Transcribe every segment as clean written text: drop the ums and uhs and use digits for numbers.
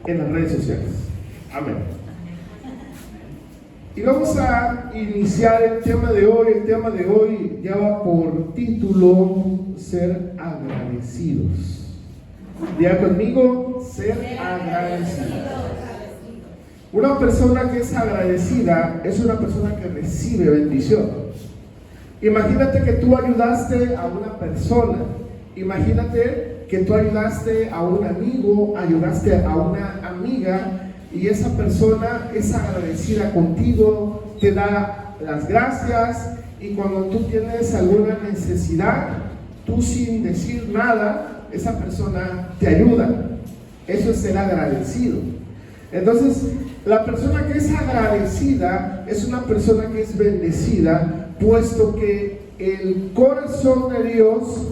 en las redes sociales. Amén. Y vamos a iniciar el tema de hoy. El tema de hoy lleva por título ser agradecidos. Diga conmigo, ser agradecidos. Una persona que es agradecida es una persona que recibe bendición. Imagínate que tú ayudaste a una persona. Imagínate que tú ayudaste a un amigo, ayudaste a una amiga, y esa persona es agradecida contigo, te da las gracias, y cuando tú tienes alguna necesidad, tú sin decir nada, esa persona te ayuda. Eso es ser agradecido. Entonces, la persona que es agradecida es una persona que es bendecida, puesto que el corazón de Dios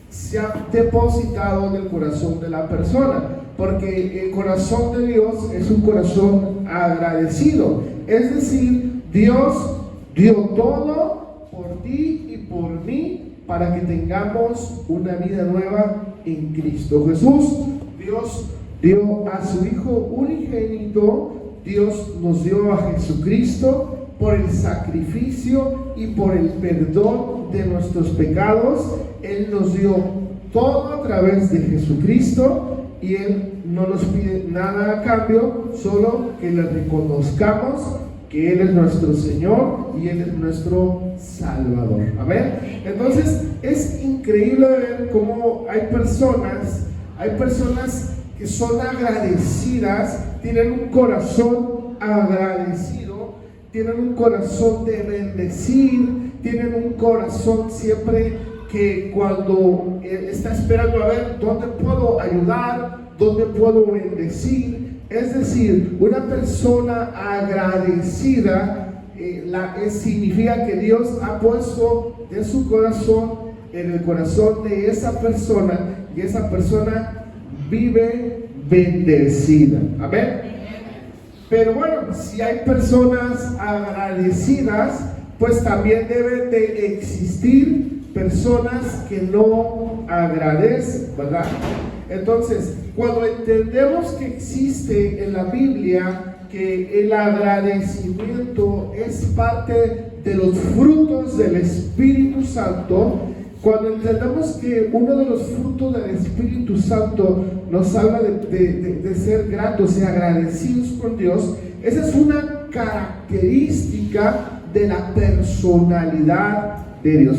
se ha depositado en el corazón de la persona, porque el corazón de Dios es un corazón agradecido. Es decir, Dios dio todo por ti y por mí para que tengamos una vida nueva en Cristo Jesús. Dios dio a su Hijo unigénito, Dios nos dio a Jesucristo por el sacrificio y por el perdón de nuestros pecados. Él nos dio todo a través de Jesucristo, y Él no nos pide nada a cambio, solo que le reconozcamos que Él es nuestro Señor y Él es nuestro Salvador. Amén. Entonces es increíble ver cómo hay personas que son agradecidas, tienen un corazón agradecido, tienen un corazón de bendecir, tienen un corazón siempre que cuando está esperando a ver dónde puedo ayudar, dónde puedo bendecir. Es decir, una persona agradecida significa que Dios ha puesto de su corazón en el corazón de esa persona, y esa persona vive bendecida. Amén. Pero bueno, si hay personas agradecidas, pues también deben de existir personas que no agradecen, ¿verdad? Entonces, cuando entendemos que existe en la Biblia que el agradecimiento es parte de los frutos del Espíritu Santo, cuando entendemos que uno de los frutos del Espíritu Santo nos habla de ser gratos y agradecidos con Dios, esa es una característica de la personalidad de Dios.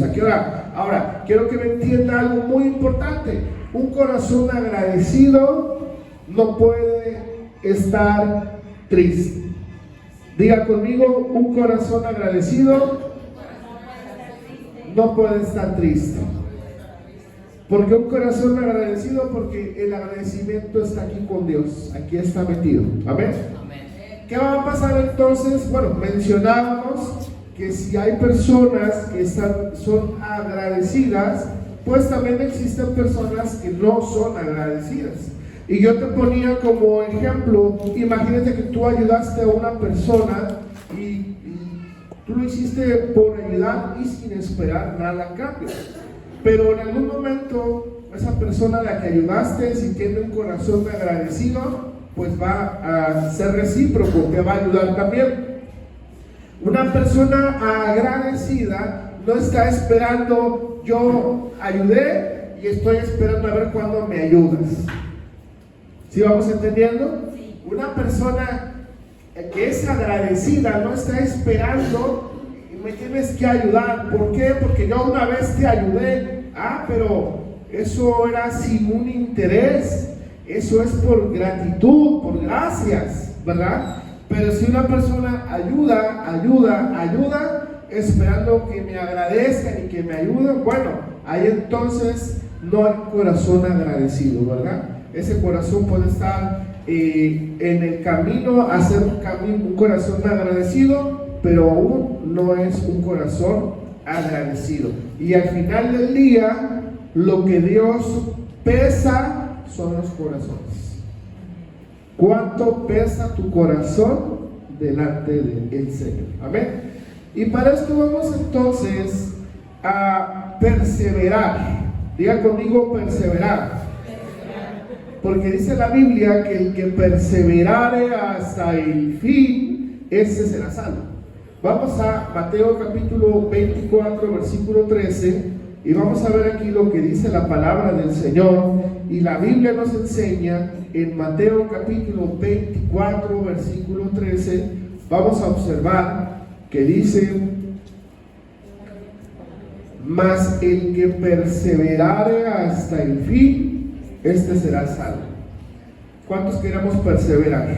Ahora, quiero que me entienda algo muy importante. Un corazón agradecido no puede estar triste. Diga conmigo, un corazón agradecido no puede estar triste. Porque un corazón agradecido, porque el agradecimiento está aquí con Dios, aquí está metido. Amén. ¿Qué va a pasar entonces? Bueno, mencionábamos que si hay personas que son agradecidas, pues también existen personas que no son agradecidas. Y yo te ponía como ejemplo, imagínate que tú ayudaste a una persona y tú lo hiciste por ayudar y sin esperar nada a cambio. Pero en algún momento esa persona a la que ayudaste, si tiene un corazón agradecido, pues va a ser recíproco, te va a ayudar también. Una persona agradecida no está esperando, yo ayudé y estoy esperando a ver cuándo me ayudas. ¿Sí vamos entendiendo? Una persona que es agradecida no está esperando, me tienes que ayudar. ¿Por qué? Porque yo una vez te ayudé. Pero eso era sin un interés. Eso es por gratitud, por gracias, ¿verdad? Pero si una persona ayuda, esperando que me agradezcan y que me ayuden, bueno, ahí entonces no hay corazón agradecido, ¿verdad? Ese corazón puede estar en el camino a ser un corazón agradecido, pero aún no es un corazón agradecido. Y al final del día, lo que Dios pesa son los corazones. ¿Cuánto pesa tu corazón delante del Señor? Amén. Y para esto vamos entonces a perseverar. Diga conmigo, perseverar. Porque dice la Biblia que el que perseverare hasta el fin, ese será salvo. Vamos a Mateo capítulo 24, versículo 13, y vamos a ver aquí lo que dice la palabra del Señor. Y la Biblia nos enseña en Mateo capítulo 24, versículo 13, vamos a observar que dice: mas el que perseverare hasta el fin, este será salvo. ¿Cuántos queremos perseverar?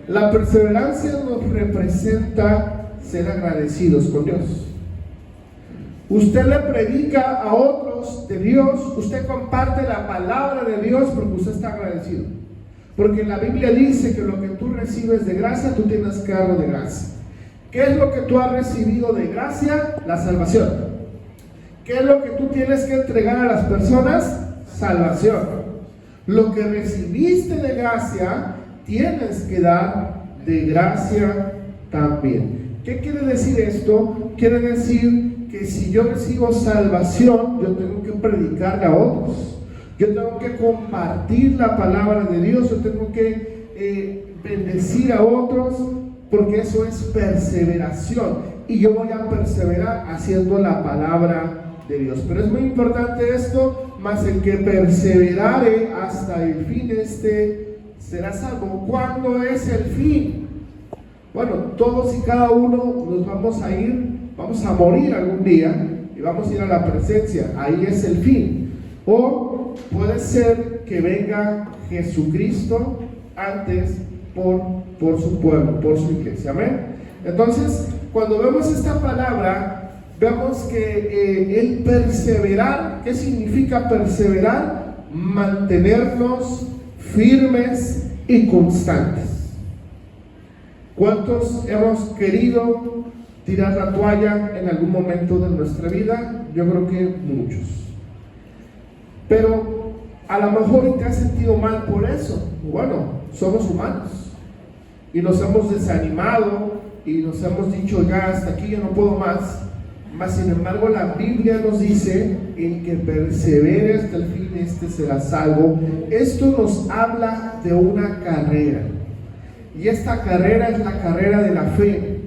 La perseverancia nos representa ser agradecidos con Dios. Usted le predica a otros de Dios, usted comparte la palabra de Dios porque usted está agradecido. Porque la Biblia dice que lo que tú recibes de gracia, tú tienes que darlo de gracia. ¿Qué es lo que tú has recibido de gracia? La salvación. ¿Qué es lo que tú tienes que entregar a las personas? Salvación. Lo que recibiste de gracia, tienes que dar de gracia también. ¿Qué quiere decir esto? Quiere decir que si yo recibo salvación, yo tengo que predicarle a otros. Yo tengo que compartir la palabra de Dios, yo tengo que bendecir a otros, porque eso es perseveración, y yo voy a perseverar haciendo la palabra de Dios. Pero es muy importante esto: mas el que perseverare hasta el fin, este será salvo. ¿Cuándo es el fin? Bueno, todos y cada uno nos vamos a morir algún día y vamos a ir a la presencia. Ahí es el fin. O puede ser que venga Jesucristo antes por su pueblo, por su iglesia. Amén. Entonces, cuando vemos esta palabra, vemos que el perseverar, ¿qué significa perseverar? Mantenernos firmes y constantes. ¿Cuántos hemos querido tirar la toalla en algún momento de nuestra vida? Yo creo que muchos. Pero a lo mejor te has sentido mal por eso. Bueno, somos humanos y nos hemos desanimado y nos hemos dicho: ya hasta aquí, ya no puedo más. Mas sin embargo, la Biblia nos dice: el que persevere hasta el fin, este será salvo. Esto nos habla de una carrera, y esta carrera es la carrera de la fe.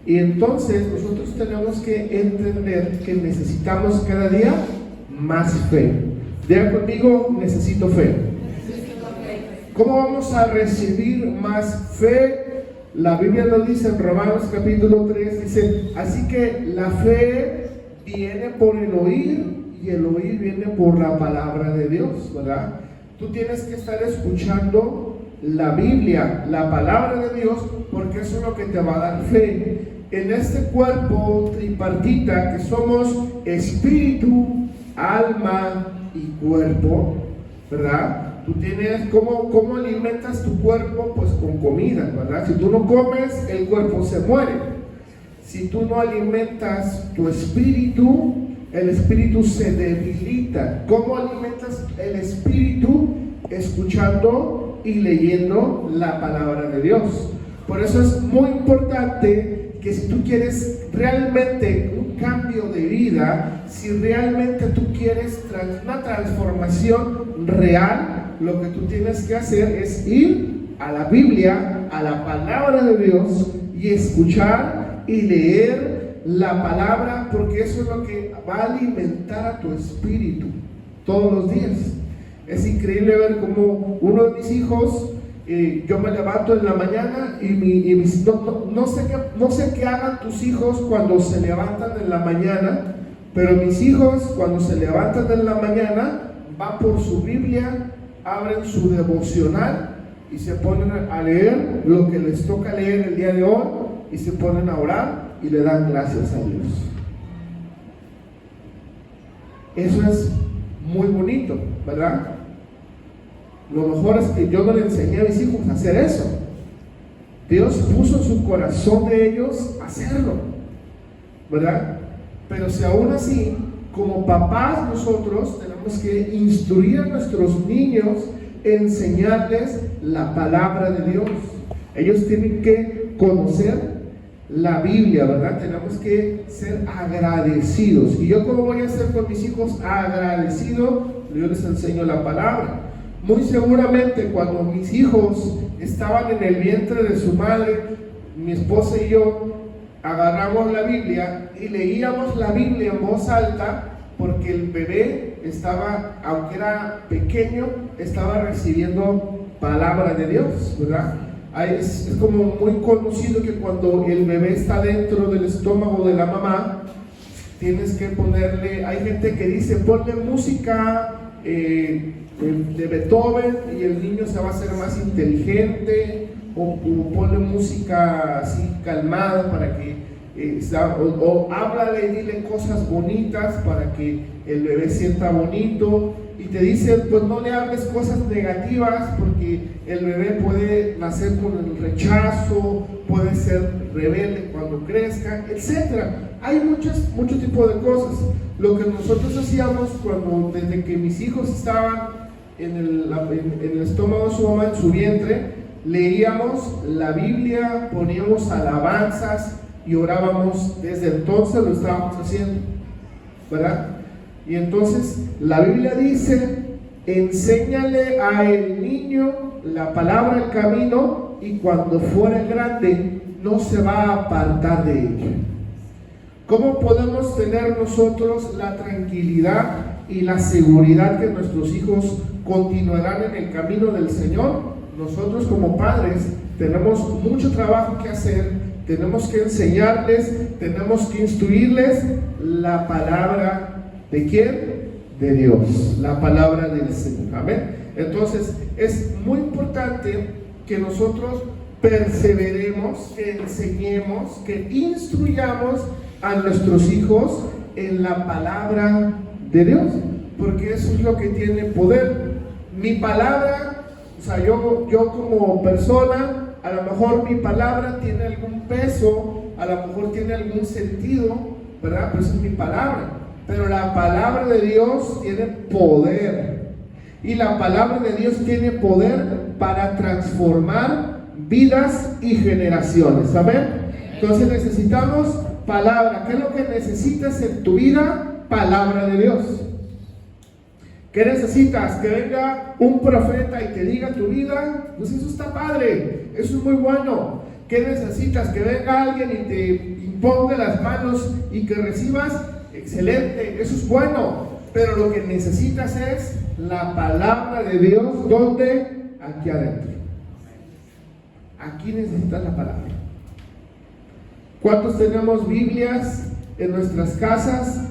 Y entonces nosotros tenemos que entender que necesitamos cada día más fe. Diga conmigo: necesito fe. ¿Cómo vamos a recibir más fe? La Biblia nos dice en Romanos capítulo 3, dice: así que la fe viene por el oír, y el oír viene por la palabra de Dios, ¿verdad? Tú tienes que estar escuchando la Biblia, la palabra de Dios, porque eso es lo que te va a dar fe. En este cuerpo tripartita que somos espíritu, alma y cuerpo, ¿verdad? Tú tienes, ¿cómo alimentas tu cuerpo? Pues con comida, ¿verdad? Si tú no comes, el cuerpo se muere. Si tú no alimentas tu espíritu, el espíritu se debilita. ¿Cómo alimentas el espíritu? Escuchando y leyendo la palabra de Dios. Por eso es muy importante que si tú quieres realmente un cambio de vida, si realmente tú quieres una transformación real, lo que tú tienes que hacer es ir a la Biblia, a la palabra de Dios, y escuchar y leer la palabra, porque eso es lo que va a alimentar a tu espíritu todos los días. Es increíble ver cómo uno de mis hijos, yo me levanto en la mañana y no sé qué hagan tus hijos cuando se levantan en la mañana, pero mis hijos cuando se levantan en la mañana van por su Biblia, abren su devocional y se ponen a leer lo que les toca leer el día de hoy, y se ponen a orar y le dan gracias a Dios. Eso es muy bonito, ¿verdad? Lo mejor es que yo no le enseñé a mis hijos a hacer eso. Dios puso en su corazón de ellos hacerlo, ¿verdad? Pero si aún así, como papás, nosotros tenemos que instruir a nuestros niños, enseñarles la palabra de Dios. Ellos tienen que conocer la Biblia, ¿verdad? Tenemos que ser agradecidos. ¿Y yo cómo voy a ser con mis hijos agradecido? yo les enseño la palabra. Muy seguramente cuando mis hijos estaban en el vientre de su madre, mi esposa y yo agarramos la Biblia y leíamos la Biblia en voz alta, porque el bebé estaba, aunque era pequeño, estaba recibiendo palabra de Dios, ¿verdad? Es como muy conocido que cuando el bebé está dentro del estómago de la mamá, tienes que ponerle, hay gente que dice, ponle música de Beethoven y el niño se va a hacer más inteligente, o ponle música así calmada para que o háblale y dile cosas bonitas para que el bebé sienta bonito, y te dicen, pues no le hables cosas negativas porque el bebé puede nacer con el rechazo, puede ser rebelde cuando crezca, etcétera. Hay mucho tipo de cosas. Lo que nosotros hacíamos desde que mis hijos estaban en el estómago de su mamá, en su vientre, leíamos la Biblia, poníamos alabanzas y orábamos. Desde entonces lo estábamos haciendo, ¿verdad? Y entonces la Biblia dice, enséñale al niño la palabra, el camino, y cuando fuere grande no se va a apartar de ella. ¿Cómo podemos tener nosotros la tranquilidad y la seguridad que nuestros hijos continuarán en el camino del Señor? Nosotros como padres tenemos mucho trabajo que hacer, tenemos que enseñarles, tenemos que instruirles la palabra ¿de quién? De Dios, la palabra del Señor. Amén. Entonces es muy importante que nosotros perseveremos, que enseñemos, que instruyamos a nuestros hijos en la palabra de Dios, porque eso es lo que tiene poder. Mi palabra, o sea, yo como persona, a lo mejor mi palabra tiene algún peso, a lo mejor tiene algún sentido, ¿verdad? Pero esa es mi palabra. Pero la palabra de Dios tiene poder, y la palabra de Dios tiene poder para transformar vidas y generaciones. Amén. Entonces necesitamos palabra. ¿Qué es lo que necesitas en tu vida? Palabra de Dios. ¿Qué necesitas? Que venga un profeta y te diga tu vida. Pues eso está padre, eso es muy bueno. ¿Qué necesitas? Que venga alguien y te imponga las manos y que recibas. Excelente, eso es bueno. Pero lo que necesitas es la palabra de Dios. ¿Dónde? Aquí adentro. Aquí necesitas la palabra. ¿Cuántos tenemos Biblias en nuestras casas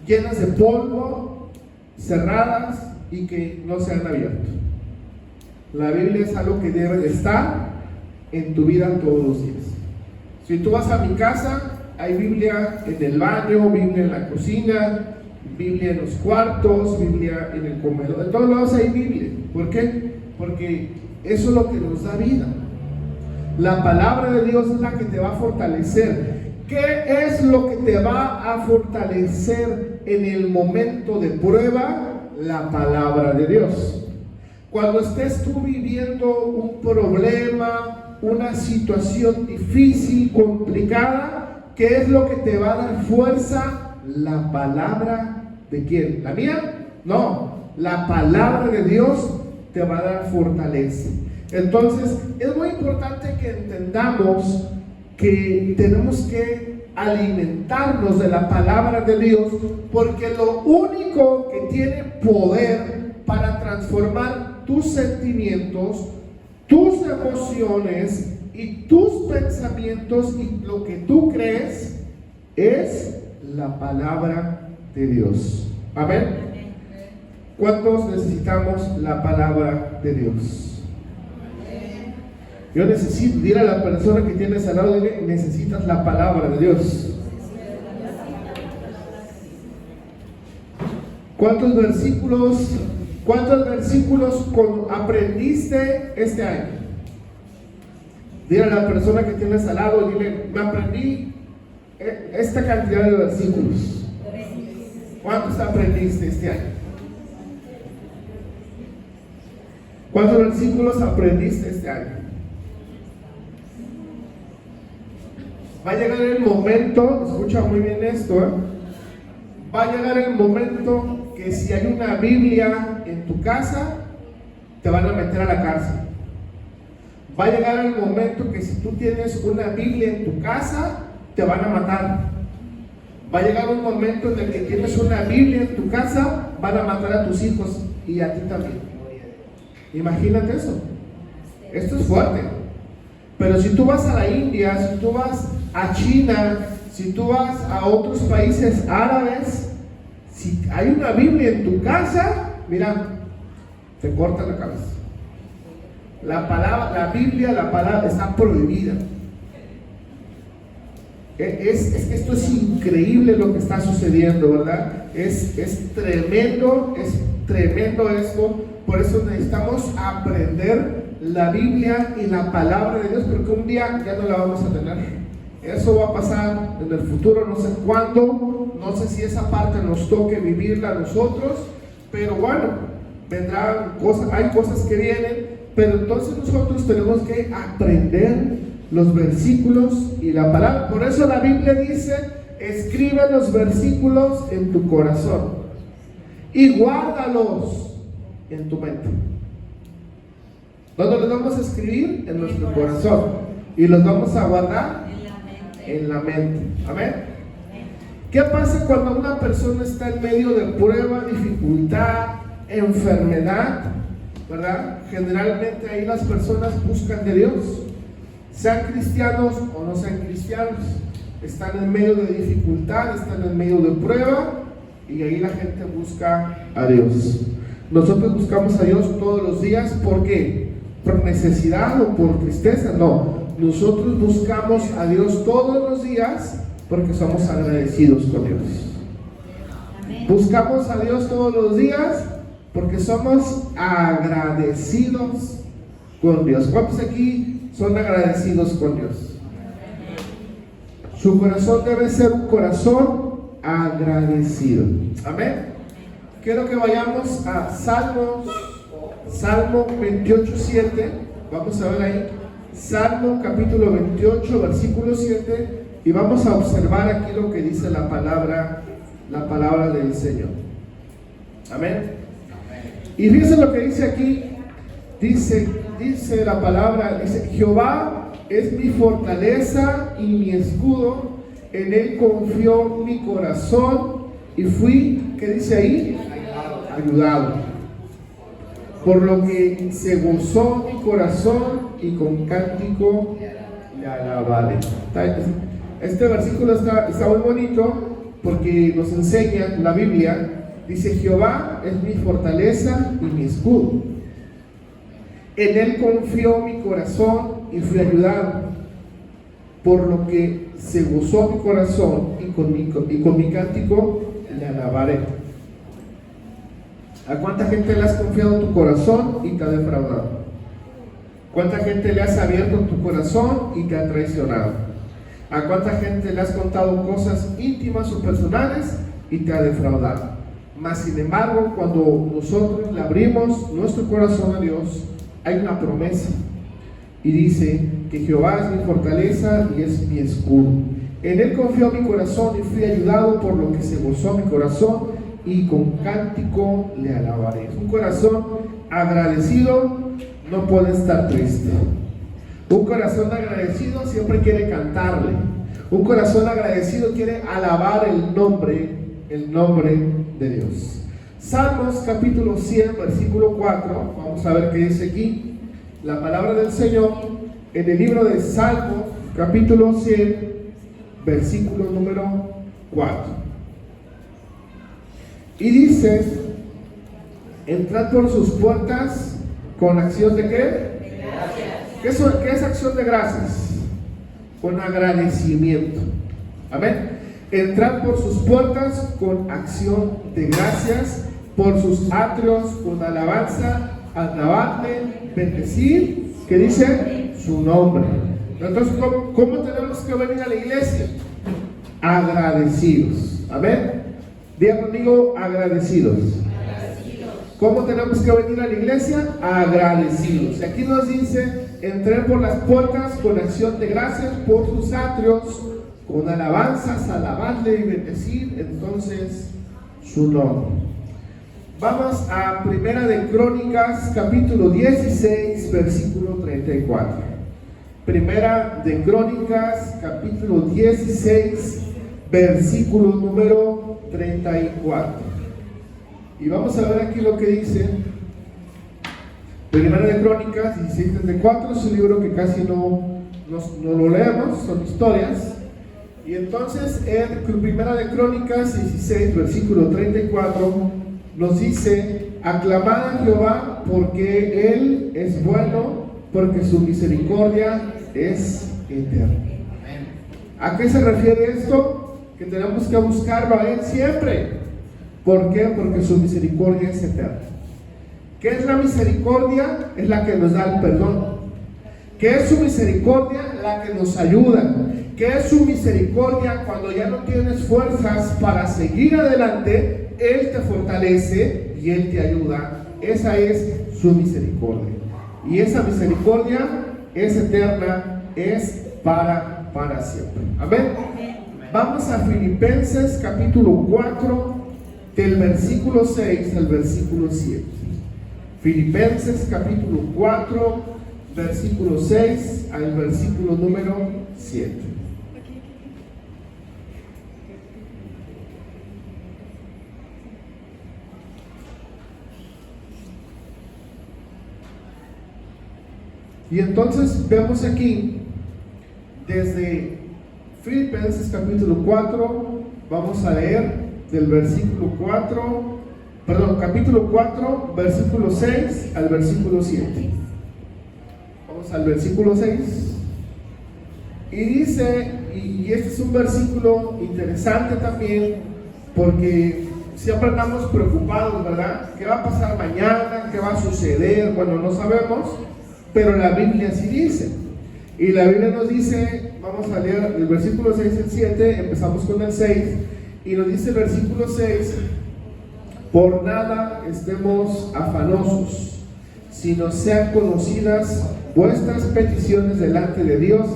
llenas de polvo, cerradas y que no se han abierto? La Biblia es algo que debe de estar en tu vida todos los días. Si tú vas a mi casa, hay Biblia en el baño, Biblia en la cocina, Biblia en los cuartos, Biblia en el comedor. En todos lados hay Biblia. ¿Por qué? Porque eso es lo que nos da vida. La palabra de Dios es la que te va a fortalecer. ¿Qué es lo que te va a fortalecer en el momento de prueba? La palabra de Dios. Cuando estés tú viviendo un problema, una situación difícil, complicada, ¿qué es lo que te va a dar fuerza? La palabra ¿de quién? ¿La mía? No, la palabra de Dios te va a dar fortaleza. Entonces es muy importante que entendamos que tenemos que alimentarnos de la palabra de Dios, porque lo único que tiene poder para transformar tus sentimientos, tus emociones y tus pensamientos y lo que tú crees es la palabra de Dios. Amén. ¿Cuántos necesitamos la palabra de Dios? Yo necesito, dile a la persona que tienes al lado, dile, necesitas la palabra de Dios. ¿Cuántos versículos aprendiste este año? Dile a la persona que tienes al lado, dile, me aprendí esta cantidad de versículos. ¿Cuántos aprendiste este año? ¿Cuántos versículos aprendiste este año? Va a llegar el momento, escucha muy bien esto, va a llegar el momento que si hay una Biblia en tu casa, te van a meter a la cárcel. Va a llegar el momento que si tú tienes una Biblia en tu casa, te van a matar. Va a llegar un momento en el que tienes una Biblia en tu casa, van a matar a tus hijos y a ti también. Imagínate eso. Esto es fuerte. Pero si tú vas a la India, si tú vas a China, si tú vas a otros países árabes, si hay una Biblia en tu casa, mira, te cortan la cabeza. La Biblia, la palabra está prohibida. Esto es increíble lo que está sucediendo, ¿verdad? Es tremendo esto. Por eso necesitamos aprender la Biblia y la palabra de Dios, porque un día ya no la vamos a tener. Eso va a pasar en el futuro, no sé cuándo, no sé si esa parte nos toque vivirla a nosotros, pero bueno, vendrán cosas, hay cosas que vienen, pero entonces nosotros tenemos que aprender los versículos y la palabra. Por eso la Biblia dice: escribe los versículos en tu corazón y guárdalos en tu mente. ¿Dónde los vamos a escribir? En nuestro corazón. Y los vamos a guardar en la mente. Amén. ¿Qué pasa cuando una persona está en medio de prueba, dificultad, enfermedad? ¿Verdad? Generalmente ahí las personas buscan de Dios, sean cristianos o no sean cristianos. Están en medio de dificultad, están en medio de prueba, y ahí la gente busca a Dios. Nosotros buscamos a Dios todos los días. ¿Por qué? ¿Por necesidad o por tristeza? No, nosotros buscamos a Dios todos los días porque somos agradecidos con Dios. Buscamos a Dios todos los días porque somos agradecidos con Dios. ¿Cuántos aquí son agradecidos con Dios? Su corazón debe ser un corazón agradecido. Amén. Quiero que vayamos a Salmo 28:7. Vamos a ver ahí Salmo capítulo 28 versículo 7, y vamos a observar aquí lo que dice la palabra del Señor. Amén. Y fíjense lo que dice aquí. Dice la palabra, dice: Jehová es mi fortaleza y mi escudo, en él confió mi corazón y fui, ¿qué dice ahí? Ayudado. Por lo que se gozó mi corazón y con cántico le alabaré. Este versículo está muy bonito porque nos enseña la Biblia. Dice: Jehová es mi fortaleza y mi escudo, en él confió mi corazón y fui ayudado. Por lo que se gozó mi corazón y con mi cántico le alabaré. ¿A cuánta gente le has confiado tu corazón y te ha defraudado? ¿Cuánta gente le has abierto tu corazón y te ha traicionado? ¿A cuánta gente le has contado cosas íntimas o personales y te ha defraudado? Mas sin embargo, cuando nosotros le abrimos nuestro corazón a Dios, hay una promesa, y dice que Jehová es mi fortaleza y es mi escudo. En él confió mi corazón y fui ayudado, por lo que se gozó mi corazón y con cántico le alabaré. Un corazón agradecido no puede estar triste. Un corazón agradecido siempre quiere cantarle. Un corazón agradecido quiere alabar el nombre de Dios. Salmos capítulo 100 versículo 4. Vamos a ver qué dice aquí la palabra del Señor en el libro de Salmos capítulo 100 versículo número 4. Y dice: entrad por sus puertas con acción de ¿qué? ¿Qué es acción de gracias? Con agradecimiento. Amén. Entrad por sus puertas con acción de gracias, por sus atrios con alabanza, alabadle, bendecir, que dice su nombre. Entonces, ¿cómo tenemos que venir a la iglesia? Agradecidos. Amén. Diga conmigo: agradecidos. ¿Cómo tenemos que venir a la iglesia? Agradecidos. Aquí nos dice: entré por las puertas con acción de gracias, por sus atrios con alabanzas, alabadle y bendecir entonces su nombre. Vamos a Primera de Crónicas, capítulo 16, versículo 34. Primera de Crónicas, capítulo 16, versículo número 34. Y vamos a ver aquí lo que dice. Primera de Crónicas 16, 34 es un libro que casi no lo leemos, son historias. Y entonces en Primera de Crónicas 16, versículo 34 nos dice: aclamad a Jehová porque Él es bueno, porque su misericordia es eterna. ¿A qué se refiere esto? Que tenemos que buscarlo a Él siempre. ¿Por qué? Porque su misericordia es eterna. ¿Qué es la misericordia? Es la que nos da el perdón. ¿Qué es su misericordia? La que nos ayuda. ¿Qué es su misericordia? Cuando ya no tienes fuerzas para seguir adelante, Él te fortalece y Él te ayuda. Esa es su misericordia. Y esa misericordia es eterna, es para siempre. Amén. Vamos a Filipenses capítulo 4, del versículo 6 al versículo 7. Filipenses capítulo 4, versículo 6 al versículo número 7. Y entonces vemos aquí, desde Filipenses capítulo 4, vamos a leer del versículo 4, capítulo 4, versículo 6 al versículo 7. Vamos al versículo 6. Y dice, y este es un versículo interesante también, porque siempre andamos preocupados, ¿verdad? ¿Qué va a pasar mañana? ¿Qué va a suceder? Bueno, no sabemos. Pero la Biblia sí dice, y la Biblia nos dice, vamos a leer el versículo 6 al 7, empezamos con el 6, y nos dice el versículo 6: por nada estemos afanosos, sino sean conocidas vuestras peticiones delante de Dios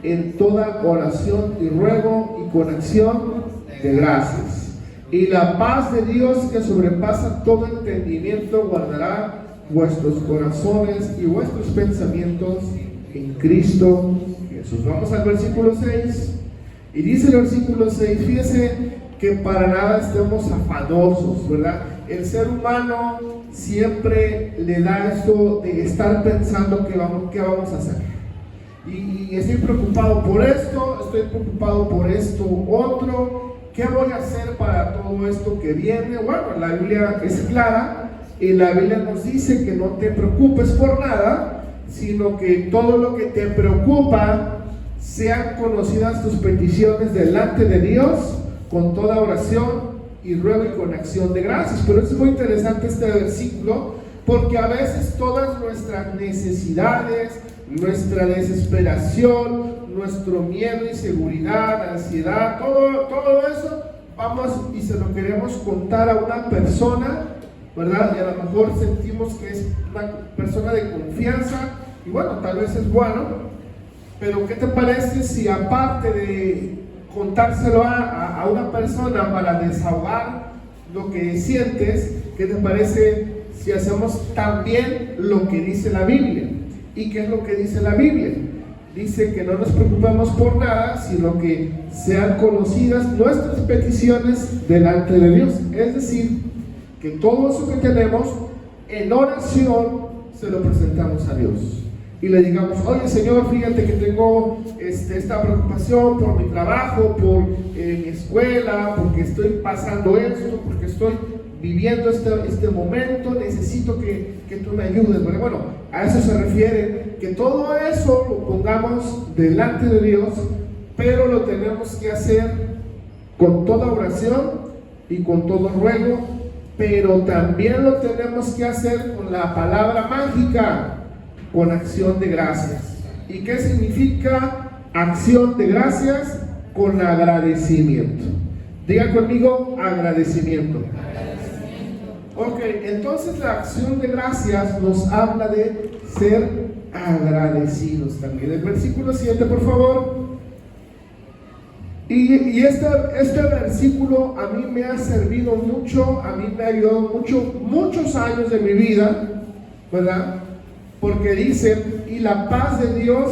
en toda oración y ruego y con acción de gracias. Y la paz de Dios, que sobrepasa todo entendimiento, guardará vuestros corazones y vuestros pensamientos en Cristo Jesús. Vamos al versículo 6. Y dice el versículo 6, fíjese que para nada estemos afanosos, ¿verdad? El ser humano siempre le da esto de estar pensando qué vamos a hacer. Y estoy preocupado por esto, estoy preocupado por esto otro. ¿Qué voy a hacer para todo esto que viene? Bueno, la Biblia es clara. Y la Biblia nos dice que no te preocupes por nada, sino que todo lo que te preocupa sean conocidas tus peticiones delante de Dios con toda oración y ruego y con acción de gracias. Pero es muy interesante este versículo, porque a veces todas nuestras necesidades, nuestra desesperación, nuestro miedo, inseguridad, ansiedad, todo eso, vamos y se lo queremos contar a una persona, ¿verdad? Y a lo mejor sentimos que es una persona de confianza, y bueno, tal vez es bueno, pero ¿qué te parece si aparte de contárselo a una persona para desahogar lo que sientes, qué te parece si hacemos también lo que dice la Biblia? ¿Y qué es lo que dice la Biblia? Dice que no nos preocupemos por nada, sino que sean conocidas nuestras peticiones delante de Dios. Es decir, que todo eso que tenemos en oración se lo presentamos a Dios y le digamos: oye Señor, fíjate que tengo esta preocupación por mi trabajo, por mi escuela, porque estoy pasando esto, porque estoy viviendo este momento, necesito que tú me ayudes. Bueno, a eso se refiere, que todo eso lo pongamos delante de Dios, pero lo tenemos que hacer con toda oración y con todo ruego, pero también lo tenemos que hacer con la palabra mágica, con acción de gracias. ¿Y qué significa acción de gracias? Con agradecimiento. Diga conmigo: agradecimiento. Ok, entonces la acción de gracias nos habla de ser agradecidos también. El versículo 7, por favor. Y este versículo a mí me ha servido mucho, a mí me ha ayudado mucho, muchos años de mi vida, ¿verdad? Porque dice, y la paz de Dios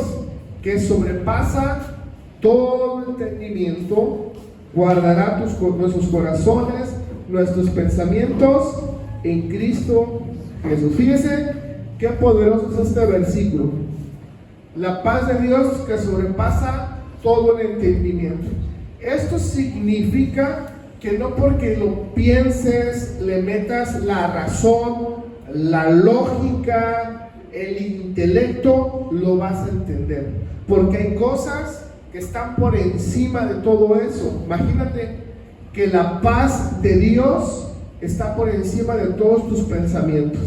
que sobrepasa todo entendimiento, guardará nuestros corazones, nuestros pensamientos en Cristo Jesús. Fíjese qué poderoso es este versículo. La paz de Dios que sobrepasa todo el entendimiento. Esto significa que no porque lo pienses, le metas la razón, la lógica, el intelecto, lo vas a entender. Porque hay cosas que están por encima de todo eso. Imagínate que la paz de Dios está por encima de todos tus pensamientos.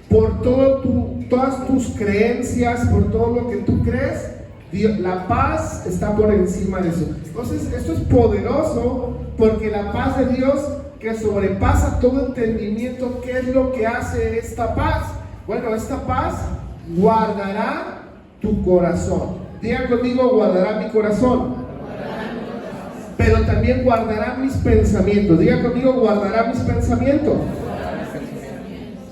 Por todas tus creencias, por todo lo que tú crees, Dios, la paz está por encima de eso. Entonces, esto es poderoso porque la paz de Dios que sobrepasa todo entendimiento, ¿qué es lo que hace esta paz? Bueno, esta paz guardará tu corazón. Diga conmigo, guardará mi corazón. Pero también guardará mis pensamientos. Diga conmigo, guardará mis pensamientos.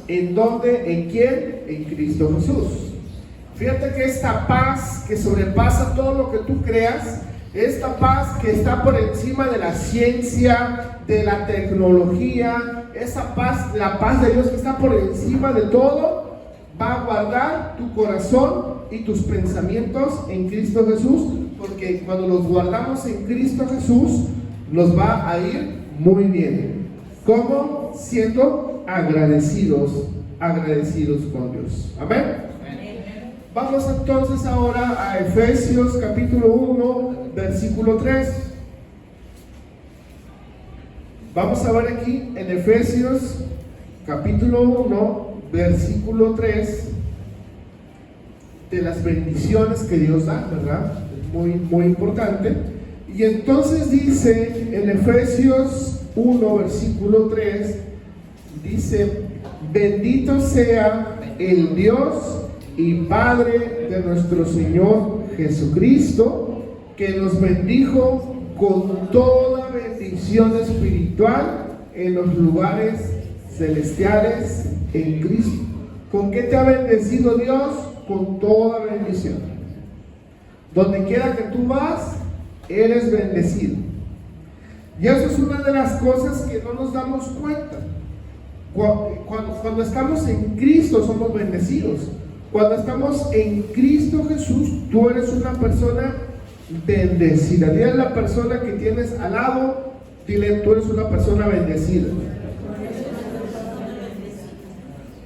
¿En dónde? ¿En quién? En Cristo Jesús. Fíjate que esta paz que sobrepasa todo lo que tú creas, esta paz que está por encima de la ciencia, de la tecnología, esa paz, la paz de Dios que está por encima de todo, va a guardar tu corazón y tus pensamientos en Cristo Jesús, porque cuando los guardamos en Cristo Jesús, nos va a ir muy bien. ¿Cómo? Siendo agradecidos con Dios. Amén. Vamos entonces ahora a Efesios capítulo 1, versículo 3. Vamos a ver aquí en Efesios capítulo 1, versículo 3, de las bendiciones que Dios da, ¿verdad? Es muy importante. Y entonces dice en Efesios 1, versículo 3, dice, bendito sea el Dios y Padre de nuestro Señor Jesucristo, que nos bendijo con toda bendición espiritual en los lugares celestiales en Cristo. ¿Con qué te ha bendecido Dios? Con toda bendición. Donde quiera que tú vas, eres bendecido. Y eso es una de las cosas que no nos damos cuenta. Cuando estamos en Cristo somos bendecidos. Cuando estamos en Cristo Jesús, tú eres una persona bendecida. Dile a la persona que tienes al lado, dile, tú eres una persona bendecida.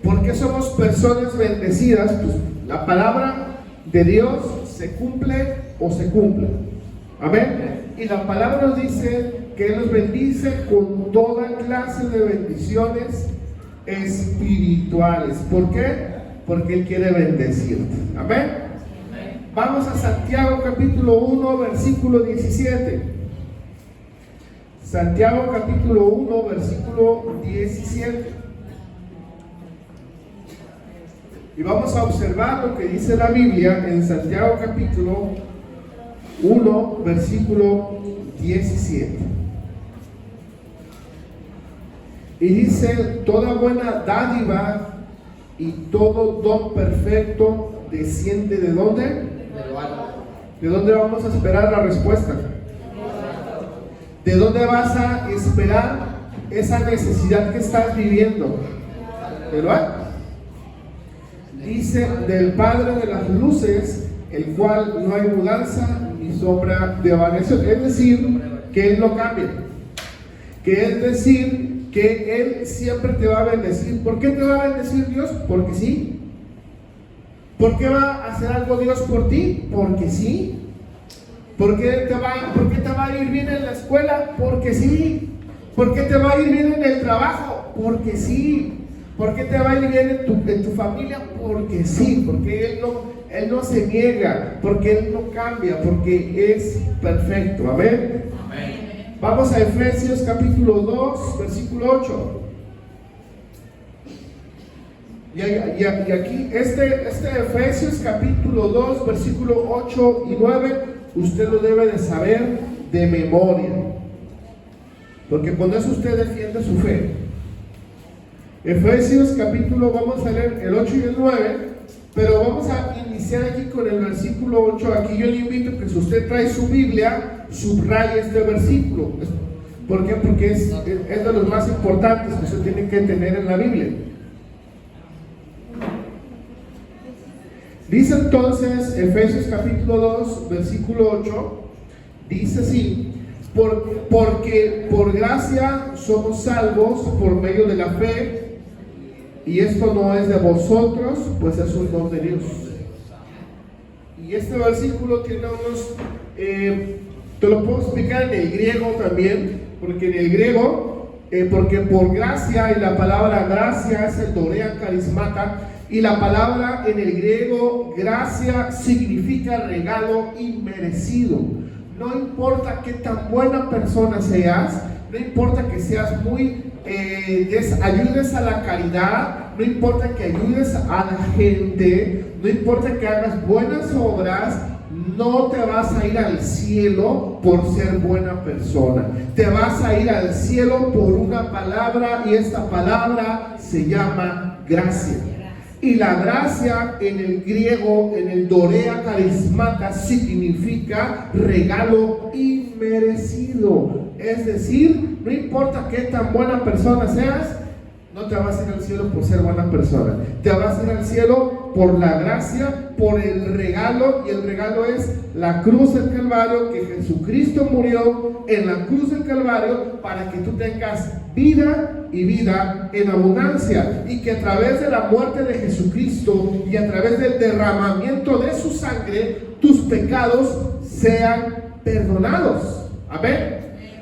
¿Por qué somos personas bendecidas? Pues la palabra de Dios se cumple o se cumple. Amén. Y la palabra nos dice que Él nos bendice con toda clase de bendiciones espirituales. ¿Por qué? Porque Él quiere bendecirte. Amén. Vamos a Santiago capítulo 1, versículo 17. Santiago capítulo 1, versículo 17. Y vamos a observar lo que dice la Biblia en Santiago capítulo 1, versículo 17. Y dice, toda buena dádiva y todo don perfecto desciende ¿de dónde? De lo alto. ¿De dónde vamos a esperar la respuesta? ¿De dónde vas a esperar esa necesidad que estás viviendo? De lo alto. Dice, del Padre de las luces, el cual no hay mudanza ni sombra de variación. Es decir, que Él no cambia. Que es decir, que Él siempre te va a bendecir. ¿Por qué te va a bendecir Dios? Porque sí. ¿Por qué va a hacer algo Dios por ti? Porque sí. ¿Por qué te va a ir bien en la escuela? Porque sí. ¿Por qué te va a ir bien en el trabajo? Porque sí. ¿Por qué te va a ir bien en tu familia? Porque sí. Porque Él no se niega. Porque Él no cambia. Porque es perfecto. Amén. Amén. Vamos a Efesios capítulo 2, versículo 8. Y aquí, este Efesios capítulo 2, versículo 8 y 9, usted lo debe de saber de memoria, porque con eso usted defiende su fe. Efesios capítulo, vamos a leer el 8 y el 9, pero vamos a iniciar aquí con el versículo 8. Aquí yo le invito que si usted trae su Biblia, subraye este versículo. ¿Por qué? Porque es de los más importantes que usted tiene que tener en la Biblia. Dice entonces Efesios capítulo 2 versículo 8, dice así: porque por gracia somos salvos por medio de la fe, y esto no es de vosotros, pues es un don de Dios. Y este versículo tiene unos, te lo puedo explicar en el griego también, porque en el griego, porque por gracia, y la palabra gracia es el dorea carismata, y la palabra en el griego gracia significa regalo inmerecido. No importa qué tan buena persona seas, no importa que seas muy ayudes a la caridad, no importa que ayudes a la gente, no importa que hagas buenas obras, no te vas a ir al cielo por ser buena persona. Te vas a ir al cielo por una palabra, y esta palabra se llama gracia. Y la gracia en el griego, en el dorea carismata, significa regalo inmerecido. Es decir, no importa qué tan buena persona seas, no te vas a ir al cielo por ser buena persona. Te vas a ir al cielo por la gracia, por el regalo, y el regalo es la cruz del Calvario, que Jesucristo murió en la cruz del Calvario para que tú tengas vida y vida en abundancia, y que a través de la muerte de Jesucristo y a través del derramamiento de su sangre, tus pecados sean perdonados. Amén.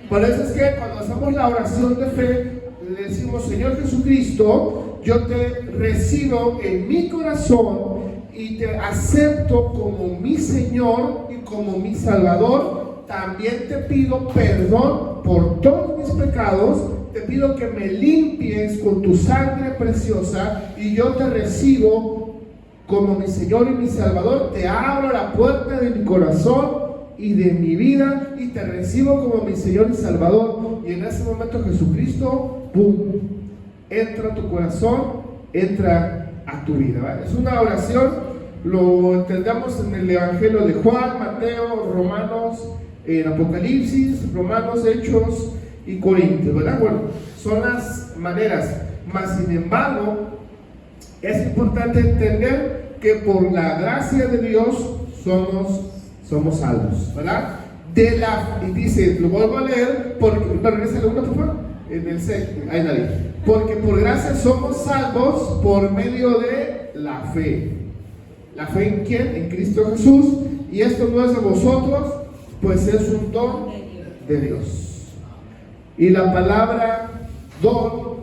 Por eso es que cuando hacemos la oración de fe, le decimos: Señor Jesucristo, yo te recibo en mi corazón y te acepto como mi Señor y como mi Salvador. También te pido perdón por todos mis pecados. Te pido que me limpies con tu sangre preciosa, y yo te recibo como mi Señor y mi Salvador. Te abro la puerta de mi corazón y de mi vida, y te recibo como mi Señor y Salvador. Y en ese momento Jesucristo, ¡pum!, entra a tu corazón, entra a tu vida, ¿vale? Es una oración, lo entendemos en el Evangelio de Juan, Mateo, Romanos, en Apocalipsis, Romanos, Hechos y Corintios, ¿verdad? Bueno, son las maneras. Mas sin embargo, es importante entender que por la gracia de Dios somos salvos, ¿verdad? Y dice, lo vuelvo a leer, porque, no, regresa la una, por favor, en el 6, ahí nadie. Porque por gracia somos salvos por medio de la fe. ¿La fe en quién? En Cristo Jesús. Y esto no es de vosotros, pues es un don de Dios. Y la palabra don,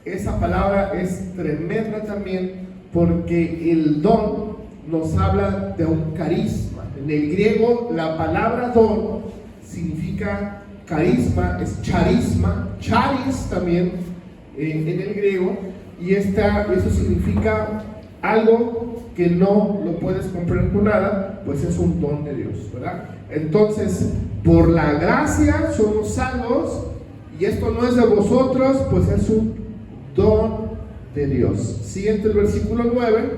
esa palabra es tremenda también, porque el don nos habla de un carisma. En el griego la palabra don significa carisma, es charisma, charis también en el griego, y eso significa algo que no lo puedes comprar con nada, pues es un don de Dios, ¿verdad? Entonces, por la gracia somos salvos, y esto no es de vosotros, pues es un don de Dios. Siguiente el versículo 9,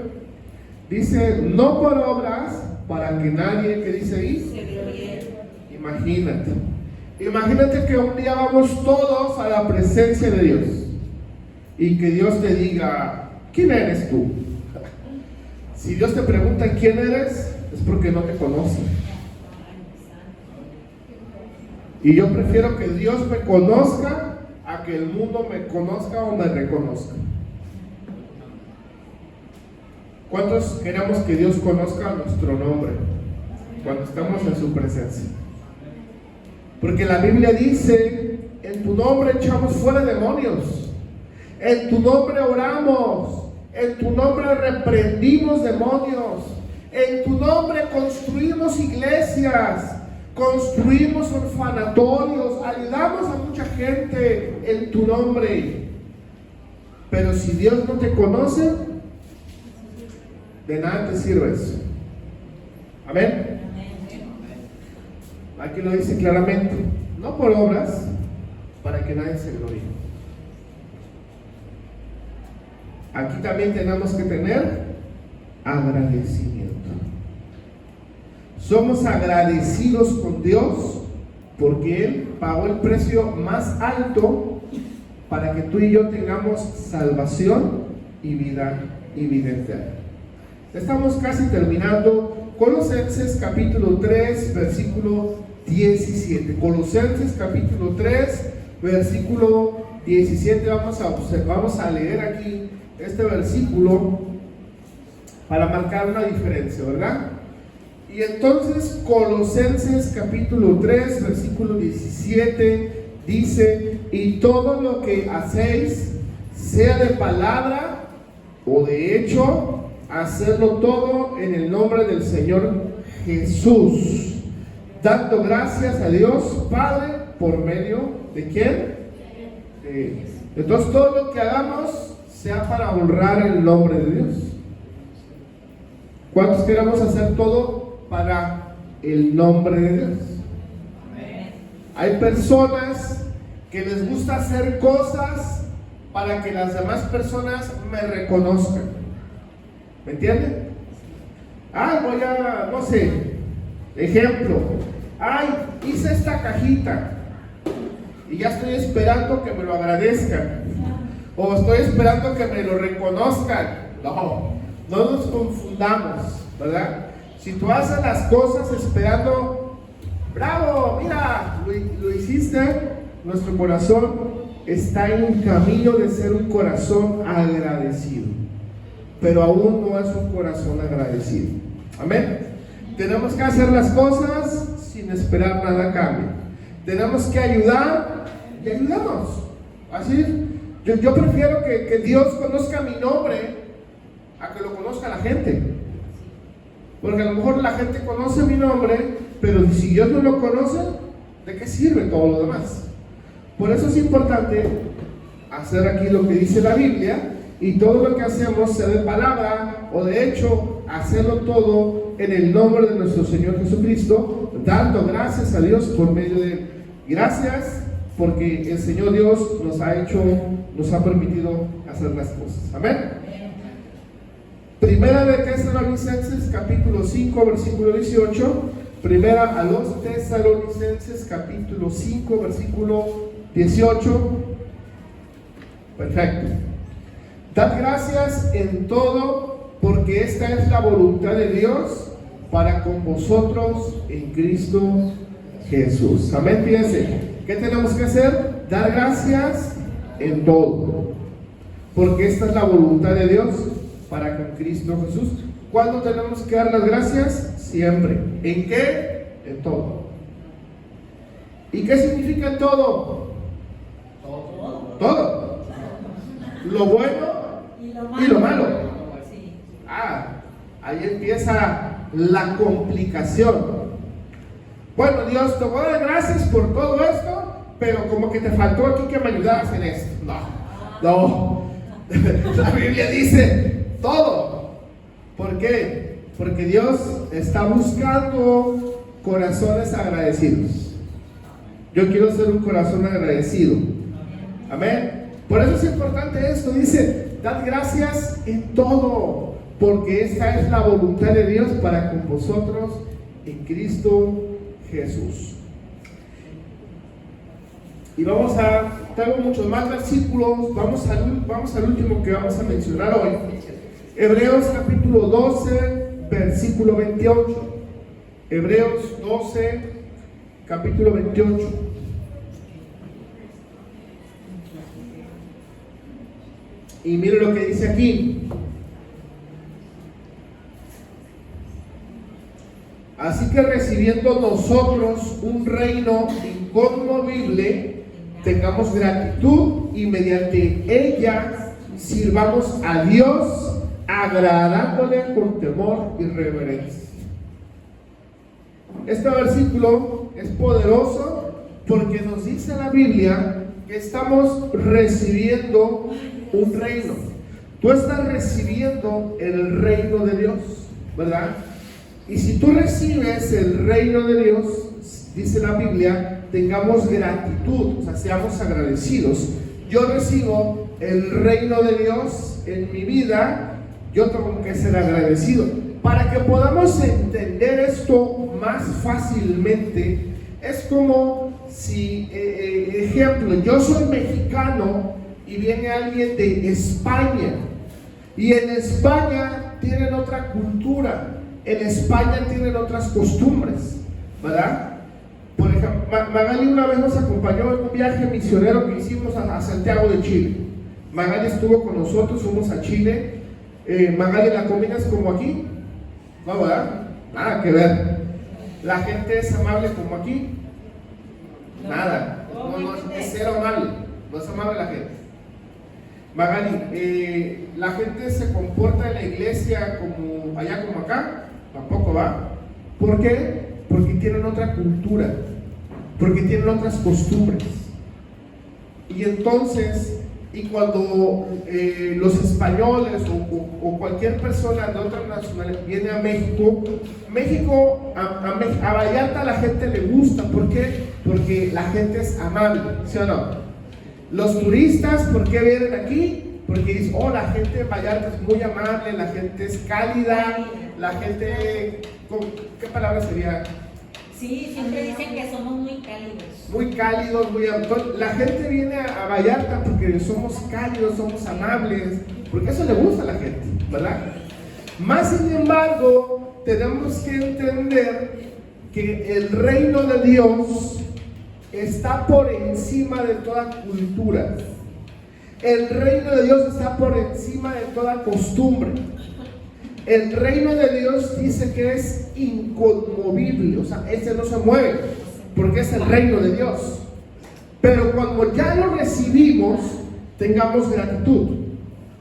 dice: no por obras, para que nadie, ¿qué dice ahí? Imagínate que un día vamos todos a la presencia de Dios, y que Dios te diga: ¿quién eres tú? Si Dios te pregunta quién eres, es porque no te conoce. Y yo prefiero que Dios me conozca a que el mundo me conozca o me reconozca. ¿Cuántos queremos que Dios conozca nuestro nombre cuando estamos en su presencia? Porque la Biblia dice: en tu nombre echamos fuera demonios, en tu nombre oramos, en tu nombre reprendimos demonios, en tu nombre construimos iglesias, construimos orfanatorios, ayudamos a mucha gente en tu nombre. Pero si Dios no te conoce, de nada te sirve eso. Amén. Aquí lo dice claramente, no por obras, para que nadie se gloríe. Aquí también tenemos que tener agradecimiento. Somos agradecidos con Dios porque Él pagó el precio más alto para que tú y yo tengamos salvación y vida eterna. Estamos casi terminando. Colosenses capítulo 3, versículo 17. Colosenses capítulo 3, versículo 17. Vamos a leer aquí este versículo para marcar una diferencia, ¿verdad? Y entonces Colosenses capítulo 3, versículo 17 dice: y todo lo que hacéis, sea de palabra o de hecho, hacerlo todo en el nombre del Señor Jesús, dando gracias a Dios Padre por medio de ¿quién? De Él. Entonces todo lo que hagamos sea para honrar el nombre de Dios. ¿Cuántos queremos hacer todo para el nombre de Dios? Hay personas que les gusta hacer cosas para que las demás personas me reconozcan. ¿Me entienden? Voy a, no sé, ejemplo. Hice esta cajita y ya estoy esperando que me lo agradezcan. O estoy esperando que me lo reconozcan. No nos confundamos, ¿verdad? Si tú haces las cosas esperando, bravo, mira, lo hiciste, nuestro corazón está en camino de ser un corazón agradecido, pero aún no es un corazón agradecido. Amén. Tenemos que hacer las cosas sin esperar nada a cambio. Tenemos que ayudar y ayudamos. Así, yo prefiero que Dios conozca mi nombre a que lo conozca la gente, porque a lo mejor la gente conoce mi nombre, pero si Dios no lo conoce, ¿de qué sirve todo lo demás? Por eso es importante hacer aquí lo que dice la Biblia, y todo lo que hacemos, sea de palabra o de hecho, hacerlo todo en el nombre de nuestro Señor Jesucristo, dando gracias a Dios por medio de Él. Gracias porque el Señor Dios nos ha permitido hacer las cosas. Amén. Primera de Tesalonicenses capítulo 5, versículo 18. Primera a los Tesalonicenses capítulo 5, versículo 18. Perfecto. Dad gracias en todo, porque esta es la voluntad de Dios para con vosotros en Cristo Jesús. Amén. Fíjense, ¿qué tenemos que hacer? Dar gracias en todo, porque esta es la voluntad de Dios para con Cristo Jesús. ¿Cuándo tenemos que dar las gracias? Siempre. ¿En qué? En todo. ¿Y qué significa en todo? Todo. Lo bueno y lo malo. Ahí empieza la complicación. Bueno, Dios, te voy a dar gracias por todo esto, pero como que te faltó aquí que me ayudaras en esto. No. La Biblia dice todo. ¿Por qué? Porque Dios está buscando corazones agradecidos. Yo quiero ser un corazón agradecido. Amén. Por eso es importante esto. Dice: dad gracias en todo, porque esta es la voluntad de Dios para con vosotros en Cristo Jesús. Y tengo muchos más versículos. Vamos al último que vamos a mencionar hoy. Hebreos capítulo 12, versículo 28. Hebreos 12, capítulo 28. Y mire lo que dice aquí. Así que recibiendo nosotros un reino inconmovible, tengamos gratitud y mediante ella sirvamos a Dios, agradándole con temor y reverencia. Este versículo es poderoso porque nos dice la Biblia que estamos recibiendo un reino. Tú estás recibiendo el reino de Dios, ¿verdad? Y si tú recibes el reino de Dios, dice la Biblia, tengamos gratitud, o sea, seamos agradecidos. Yo recibo el reino de Dios en mi vida, yo tengo que ser agradecido. Para que podamos entender esto más fácilmente, es como si, ejemplo, yo soy mexicano y viene alguien de España, y en España tienen otra cultura, en España tienen otras costumbres, ¿verdad? Por ejemplo, Magali una vez nos acompañó en un viaje misionero que hicimos a Santiago de Chile. Magali estuvo con nosotros, fuimos a Chile. Magali, ¿la comida es como aquí? No, ¿verdad? Nada que ver. ¿La gente es amable como aquí? Nada. No, es cero amable. No es amable la gente. Magali, ¿la gente se comporta en la iglesia como allá como acá? Tampoco va. ¿Por qué? Porque tienen otra cultura, porque tienen otras costumbres. Y entonces, y cuando los españoles o cualquier persona de otra nacionalidad viene a México, a Vallarta a la gente le gusta. ¿Por qué? Porque la gente es amable, ¿sí o no? Los turistas, ¿por qué vienen aquí? Porque dicen, oh, la gente de Vallarta es muy amable, la gente es cálida, la gente, ¿qué palabra sería? Sí, siempre dicen que somos muy cálidos. Muy cálidos, muy amables. La gente viene a Vallarta porque somos cálidos, somos amables, porque eso le gusta a la gente, ¿verdad? Más sin embargo, tenemos que entender que el reino de Dios está por encima de toda cultura. El reino de Dios está por encima de toda costumbre. El reino de Dios dice que es inconmovible, o sea, ese no se mueve, porque es el reino de Dios. Pero cuando ya lo recibimos, tengamos gratitud,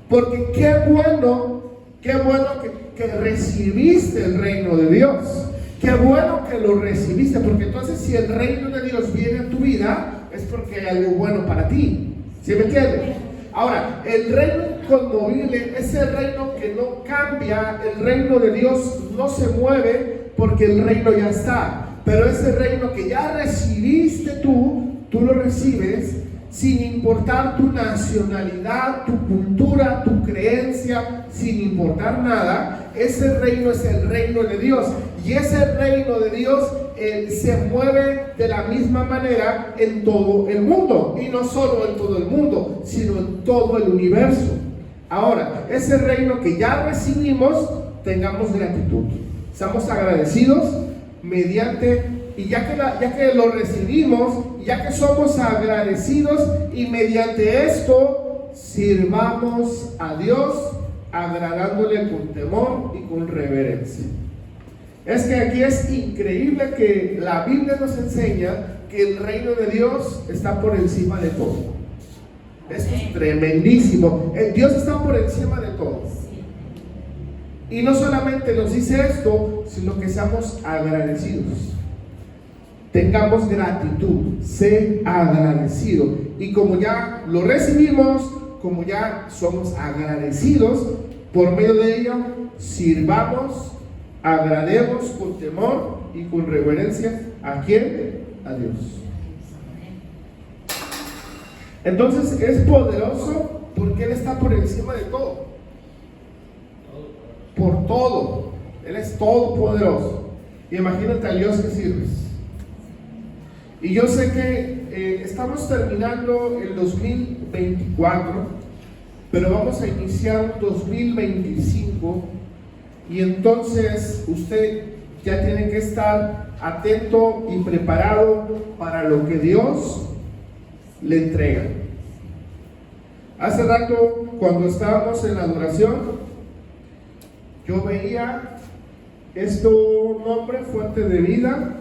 porque qué bueno que recibiste el reino de Dios. Qué bueno que lo recibiste, porque entonces si el reino de Dios viene a tu vida, es porque hay algo bueno para ti. ¿Sí me entiendes? Ahora, el reino inconmovible es el reino que no cambia, el reino de Dios no se mueve porque el reino ya está. Pero ese reino que ya recibiste tú lo recibes sin importar tu nacionalidad, tu cultura, tu creencia, sin importar nada. Ese reino es el reino de Dios. Y ese reino de Dios se mueve de la misma manera en todo el mundo. Y no solo en todo el mundo, sino en todo el universo. Ahora, ese reino que ya recibimos, tengamos gratitud. Seamos agradecidos mediante, y ya que lo recibimos, ya que somos agradecidos, y mediante esto sirvamos a Dios, agradándole con temor y con reverencia. Es que aquí es increíble que la Biblia nos enseña que el reino de Dios está por encima de todo. Esto es tremendísimo. Dios está por encima de todo. Y no solamente nos dice esto, sino que seamos agradecidos. Tengamos gratitud, sé agradecido. Y como ya lo recibimos, como ya somos agradecidos, por medio de ello, sirvamos, agrademos con temor y con reverencia. ¿A quién? A Dios. Entonces es poderoso porque Él está por encima de todo. Por todo. Él es todopoderoso. Imagínate al Dios que sirves. Y yo sé que estamos terminando el 2024, pero vamos a iniciar un 2025. Y entonces usted ya tiene que estar atento y preparado para lo que Dios le entrega. Hace rato, cuando estábamos en la adoración, yo veía nombre Fuente de Vida,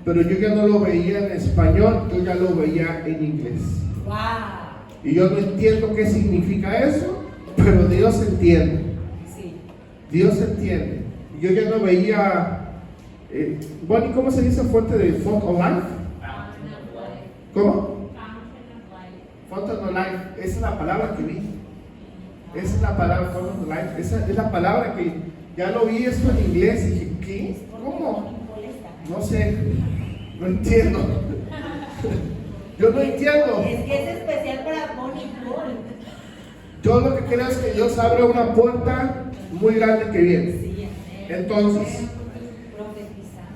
pero yo ya no lo veía en español, yo ya lo veía en inglés. Wow. Y yo no entiendo qué significa eso, pero Dios entiende. Sí. Dios entiende. Yo ya no veía, bueno, ¿y cómo se dice fuente de Fountain of Life? ¿Cómo? Fountain of Life. Esa es la palabra que vi. Esa es la palabra Fountain of Life. Esa es la palabra que ya lo vi esto en inglés y dije, ¿qué? ¿Cómo? No sé. No entiendo. Yo no entiendo. Es que es especial para Bonnie Paul. Yo lo que creo es que Dios abre una puerta muy grande que viene. Sí, Entonces, profetizar.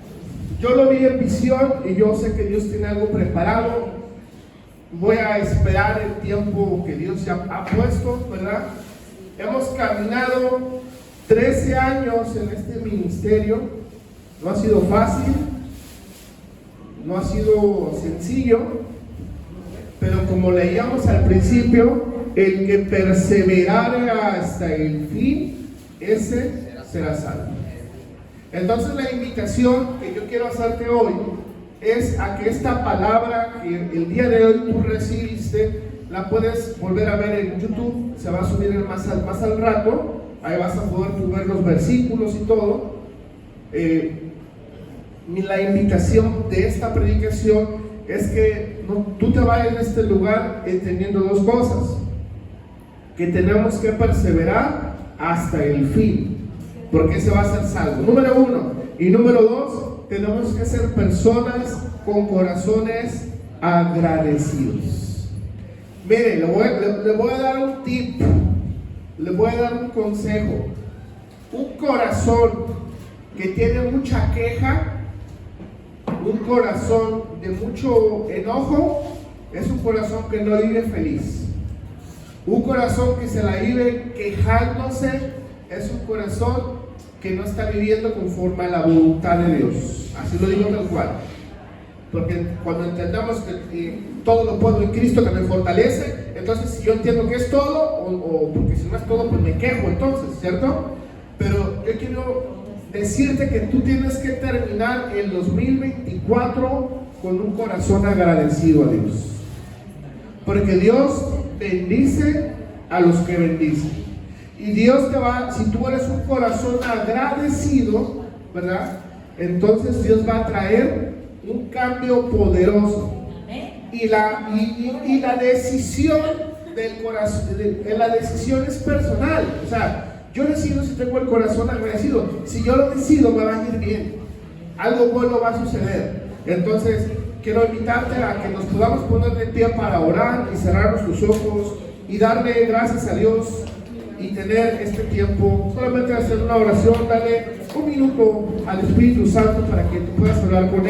yo lo vi en visión y yo sé que Dios tiene algo preparado. Voy a esperar el tiempo que Dios ya ha puesto, ¿verdad? Hemos caminado 13 años en este ministerio. No ha sido fácil, no ha sido sencillo, pero como leíamos al principio, el que perseverare hasta el fin, ese será salvo. Entonces la invitación que yo quiero hacerte hoy es a que esta palabra que el día de hoy tú recibiste, la puedes volver a ver en YouTube, se va a subir más al rato, ahí vas a poder tú ver los versículos y todo. La invitación de esta predicación es que tú te vayas de este lugar entendiendo dos cosas: que tenemos que perseverar hasta el fin, porque ese va a ser salvo, número uno. Y número dos, tenemos que ser personas con corazones agradecidos. Mire, le voy a dar un tip, le voy a dar un consejo. Un corazón que tiene mucha queja, un corazón de mucho enojo, es un corazón que no vive feliz. Un corazón que se la vive quejándose es un corazón que no está viviendo conforme a la voluntad de Dios. Así lo digo tal cual. Porque cuando entendamos que todo lo puedo en Cristo que me fortalece, entonces si yo entiendo que es todo, o porque si no es todo, pues me quejo entonces, ¿cierto? Pero yo quiero decirte que tú tienes que terminar el 2024 con un corazón agradecido a Dios. Porque Dios bendice a los que bendicen. Y Dios te va, si tú eres un corazón agradecido, ¿verdad? Entonces Dios va a traer un cambio poderoso. Y la decisión del corazón, la decisión es personal. O sea, yo decido si tengo el corazón agradecido. Si yo lo decido, me va a ir bien. Algo bueno va a suceder. Entonces, quiero invitarte a que nos podamos poner de pie para orar y cerrar nuestros ojos y darle gracias a Dios y tener este tiempo, solamente hacer una oración, darle un minuto al Espíritu Santo para que tú puedas hablar con Él.